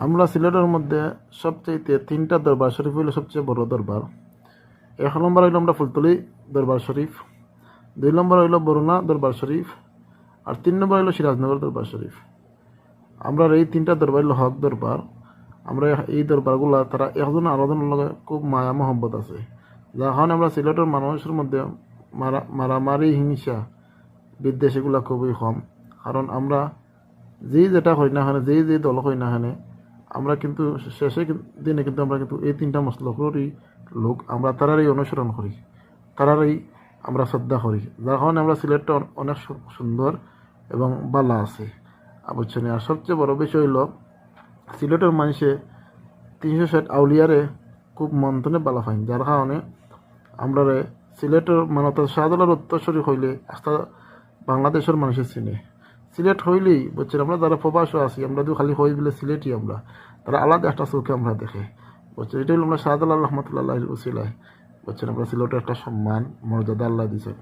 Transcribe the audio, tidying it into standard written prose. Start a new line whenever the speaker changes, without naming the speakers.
আমরা সিলেটের মধ্যে সবচেয়ে তিনটা দরবার শরীফ হইল সবচেয়ে বড় দরবার। 1 নম্বর হইল আমরা ফুলতলি দরবার শরীফ, 2 নম্বর হইল বরুণা দরবার শরীফ, আর 3 নম্বর হইল সিরাজনগর দরবার শরীফ। আমরা এই তিনটা দরবার হইল হক দরবার। আমরা এই দরবারগুলা তারা একজন আরেকজনের লগে খুব মায়া মহব্বত আছে, যার কারণে আমরা সিলেটের মানুষের মধ্যে মারামারি হিংসা বিদ্বেষ এগুলা খুবই কম। কারণ আমরা যেটা হই না হানে যে দল হই না হানে আমরা কিন্তু শেষে দিনে কিন্তু আমরা কিন্তু এই তিনটা মসলকেরই লোক, আমরা তারারই অনুসরণ করি, তারারই আমরা শ্রদ্ধা করি, যার কারণে আমরা সিলেটটা অনেক সুন্দর এবং বালা আছে বুঝছেন। আর সবচেয়ে বড় বিষয় হইল সিলেটের মানুষে 360 আউলিয়ারে খুব মন্থনে বালা ফাইন, যার কারণে আমরা সিলেটের মানবতা শাহজালার উত্তরসূরি হইলে আস্থা বাংলাদেশের মানুষের চিনে। সিলেট হইলেই বুঝছেন, আমরা যারা প্রবাসও আছি আমরা যদি খালি হই বলে সিলেটই আমরা, তারা আলাদা একটা চোখে আমরা দেখে বুঝছেন। এটা হইল আমরা শাহজালাল রহমতুল্লাহ উসিলায় বুঝছেন, আমরা সিলেটের একটা সম্মান মর্যাদা আল্লাহ দিয়েছেন।